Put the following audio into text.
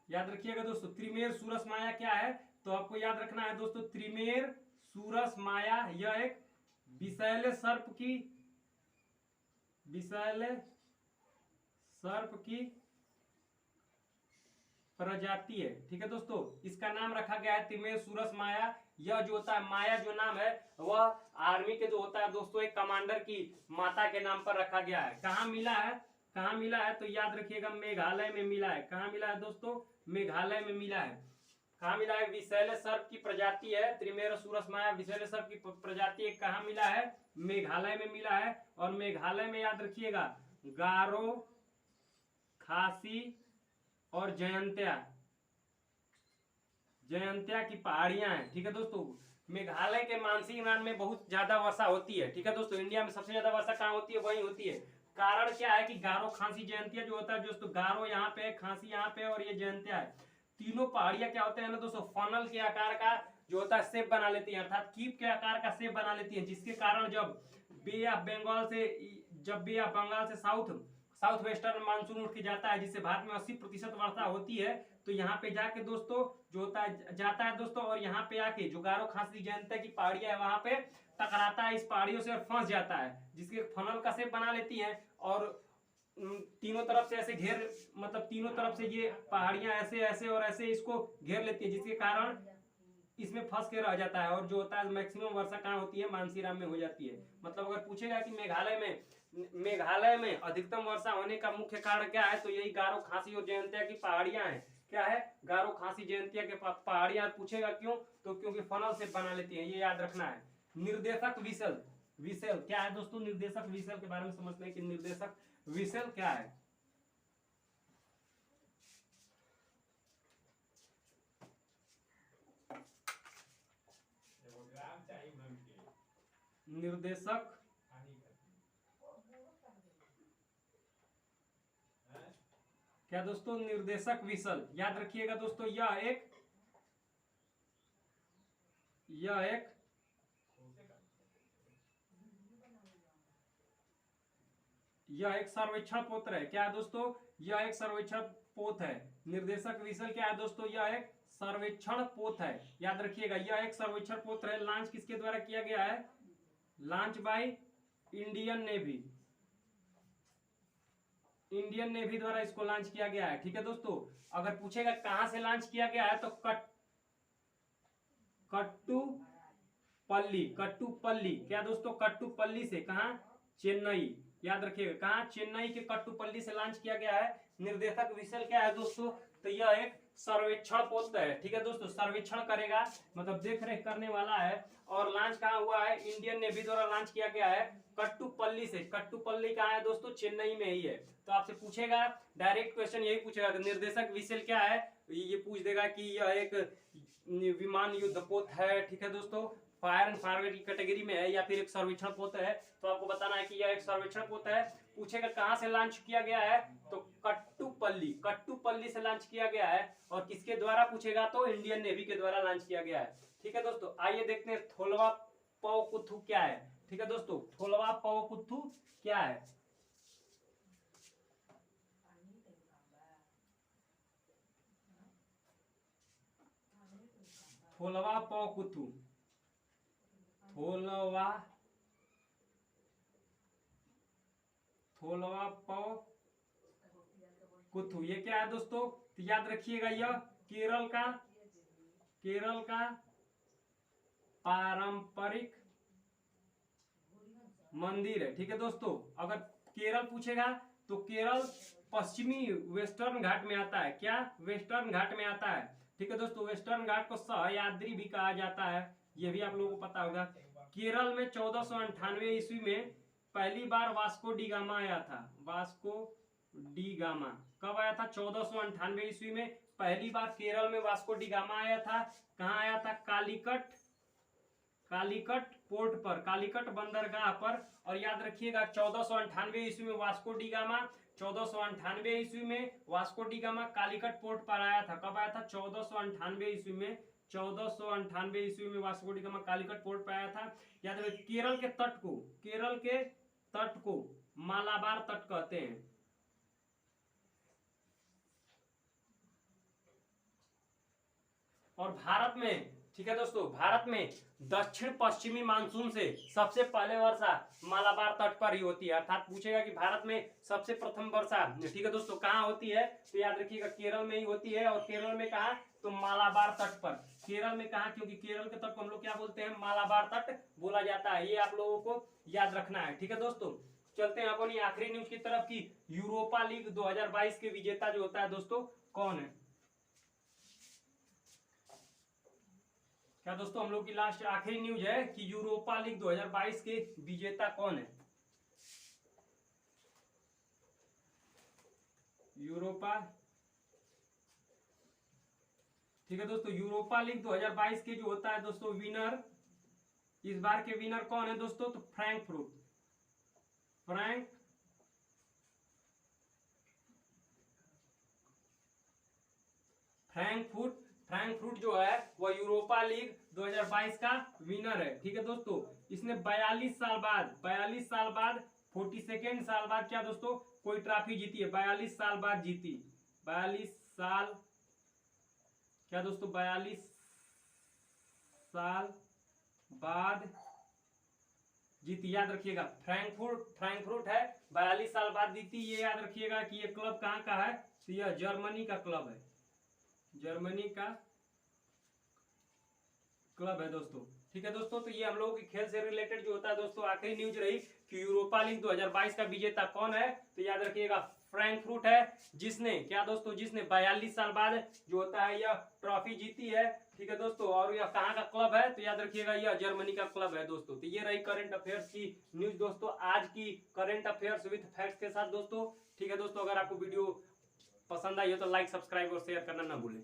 याद रखिएगा दोस्तों, त्रिमेर सूरस माया क्या है, तो आपको याद रखना है दोस्तों, त्रिमेर सूरस माया यह एक विषैले सर्प की प्रजाति है। ठीक है दोस्तों, इसका नाम रखा गया है त्रिमेर सूरस माया। यह जो होता है माया जो नाम है वह आर्मी के जो होता है दोस्तों एक कमांडर की माता के नाम पर रखा गया है। कहाँ मिला है, कहाँ मिला है, तो याद रखिएगा मेघालय में मिला है। कहाँ मिला है दोस्तों, मेघालय में मिला है। कहाँ मिला है, विषैले सर्प की प्रजाति है त्रिमेर सूरस माया, विषैले सर्प की प्रजाति है। कहाँ मिला है, मेघालय में मिला है। और मेघालय में याद रखिएगा गारो, खासी और जयंतिया की पहाड़ियां हैं। ठीक है दोस्तों, मेघालय के मानसी मान में बहुत ज्यादा वर्षा होती है। ठीक है दोस्तों, इंडिया में सबसे ज्यादा वर्षा कहाँ होती है, वही होती है। कारण क्या है कि गारो, खांसी, जयंतिया जो होता है दोस्तों, गारो यहाँ पे, खांसी यहाँ पे और ये जयंतिया है। तीनों पहाड़ियां क्या होते हैं ना दोस्तों, फनल के आकार का जो होता है शेप बना लेती है, अर्थात कीप के आकार का शेप बना लेती है, जिसके कारण जब बे ऑफ बंगाल से साउथ वेस्टर्न मानसून उठ के जाता है, जिससे भारत में 80% वर्षा होती है, तो यहाँ पे जाके दोस्तों जो होता है जाता है दोस्तों, और यहाँ पे आके जो गारो, खासी, जयंतिया की पहाड़ियां है वहां पे टकराता है इस पहाड़ियों से और फंस जाता है, जिसके फनल का शेप बना लेती है। और तीनों तरफ से ऐसे घेर, मतलब तीनों तरफ से ये पहाड़ियां ऐसे ऐसे और ऐसे इसको घेर लेती है, जिसके कारण इसमें फंस के रह जाता है। और जो होता है मैक्सिमम वर्षा कहाँ होती है, मानसीराम में हो जाती है। मतलब अगर पूछेगा कि मेघालय में अधिकतम वर्षा होने का मुख्य कारण क्या है, तो यही गारो, खासी और जयंतिया की पहाड़ियां हैं। क्या है, गारो, खासी, जयंतिया के पहाड़ियां। पूछेगा क्यों, तो क्योंकि फनल से बना लेती है, ये याद रखना है। निर्देशक विशल, विशल क्या है दोस्तों, निर्देशक विशल के बारे में समझते हैं कि निर्देशक विशल क्या है। निर्देशक क्या दोस्तों, निर्देशक विशल। याद रखिएगा दोस्तों, यह एक सर्वेक्षण पोत्र है। क्या है दोस्तों, यह एक सर्वेक्षण पोत है। निर्देशक विशल क्या है दोस्तों, यह एक सर्वेक्षण पोत है। याद रखिएगा, यह एक सर्वेक्षण पोत्र है। लॉन्च किसके द्वारा किया गया है, launch by Indian navy, Indian navy द्वारा इसको लॉन्च किया गया है। ठीक है दोस्तों, अगर पूछेगा कहां से लॉन्च किया गया है, तो कट्टुपल्ली क्या दोस्तों, कट्टुपल्ली से। कहा, चेन्नई। याद रखिएगा, कहा, चेन्नई के कट्टुपल्ली से लॉन्च किया गया है। निर्देशक विशल क्या है दोस्तों, तो यह एक सर्वेक्षण पोत है। ठीक है दोस्तों, सर्वेक्षण करेगा, मतलब देख रेख करने वाला है। और लॉन्च कहाँ हुआ है, इंडियन नेवी द्वारा लॉन्च किया गया है कट्टुपल्ली से। कट्टुपल्ली कहाँ है दोस्तों, चेन्नई में ही है। तो आपसे पूछेगा, डायरेक्ट क्वेश्चन यही पूछेगा, निर्देशक विशल क्या है, ये पूछ देगा कि यह एक विमान युद्ध पोत है। ठीक है दोस्तों, फायर एंड फारवर्ड की कैटेगरी में है या फिर एक सर्वेक्षण पोत है, तो आपको बताना है कि यह एक सर्वेक्षण पोत है। पूछेगा कहां से लॉन्च किया गया है, तो कट्टुपल्ली से लॉन्च किया गया है। और किसके द्वारा पूछेगा, तो इंडियन नेवी के द्वारा लॉन्च किया गया है। ठीक है दोस्तों, आइए देखते हैं थोलवा पवकुथु क्या है। ठीक है दोस्तों, थोलवा पवकुथु क्या है। थोलवा पवकुथु, थोलवा पवकुथु ये क्या है दोस्तों, तो याद रखिएगा, यह केरल का पारंपरिक मंदिर है। ठीक है दोस्तों, अगर केरल पूछेगा तो केरल पश्चिमी वेस्टर्न घाट में आता है। क्या, वेस्टर्न घाट में आता है। ठीक है दोस्तों, वेस्टर्न घाट को सहयाद्री भी कहा जाता है, यह भी आप लोगों को पता होगा। केरल में 1498 ईस्वी में पहली बार वास्को डी गामा आया था। वास्को डी गामा कब आया था, 1498 ईस्वी में पहली बार केरल में वास्को डी गामा आया था। कहाँ आया था, कालीकट पोर्ट पर, कालीकट बंदरगाह पर। और याद रखिएगा 1498 ईस्वी में वास्को डी गामा, 1498 ईस्वी में Vasco D gamma Calicut port पर आया था। कब आया था, 1498 ईस्वी में, 1498 ईस्वी में Vasco D gamma Calicut port पर आया था। याद रखिए, केरल के तट को मालाबार तट कहते हैं। और भारत में, ठीक है दोस्तों, भारत में दक्षिण पश्चिमी मानसून से सबसे पहले वर्षा मालाबार तट पर ही होती है। अर्थात पूछेगा कि भारत में सबसे प्रथम वर्षा, ठीक है दोस्तों, कहाँ होती है, तो याद रखिएगा केरल में ही होती है। और केरल में कहा, तो मालाबार तट पर। केरल में कहा, क्योंकि केरल के तट को हम लोग क्या बोलते हैं, मालाबार तट बोला जाता है। ये आप लोगों को याद रखना है, ठीक है दोस्तों। चलते हैं अपनी आखिरी न्यूज की तरफ की यूरोपा लीग 2022 के विजेता जो होता है दोस्तों कौन है। क्या दोस्तों हम लोग की लास्ट आखिरी न्यूज है कि यूरोपा लीग 2022 के विजेता कौन है। यूरोपा, ठीक है दोस्तों, यूरोपा लीग 2022 के जो होता है दोस्तों विनर, इस बार के विनर कौन है दोस्तों, तो फ्रैंकफर्ट। फ्रैंकफर्ट जो है वह यूरोपा लीग 2022 का विनर है, ठीक है दोस्तों। इसने 42 साल बाद 42 साल बाद क्या दोस्तों कोई ट्रॉफी जीती है, 42 साल बाद जीती, 42 साल, क्या दोस्तों 42 साल बाद जीती, याद रखिएगा। फ्रैंकफर्ट है, 42 साल बाद जीती। ये याद रखिएगा कि ये क्लब कहाँ का है, तो यह जर्मनी का क्लब है, जर्मनी का क्लब है दोस्तों, ठीक है दोस्तों। तो ये हम लोगों के खेल से रिलेटेड जो होता है दोस्तों आखिरी न्यूज रही कि यूरोपा लीग 2022 का विजेता कौन है, तो याद रखिएगा फ्रैंकफर्ट है, जिसने क्या दोस्तों, जिसने 42 साल बाद जो होता है यह ट्रॉफी जीती है, ठीक है दोस्तों। और यह कहाँ का क्लब है, तो याद रखिएगा यह जर्मनी का क्लब है दोस्तों। तो ये रही करंट अफेयर्स की न्यूज दोस्तों, आज की करंट अफेयर्स विद फैक्ट्स के साथ दोस्तों, ठीक है दोस्तों। अगर आपको वीडियो पसंद आई हो तो लाइक, सब्सक्राइब और शेयर करना ना भूलें।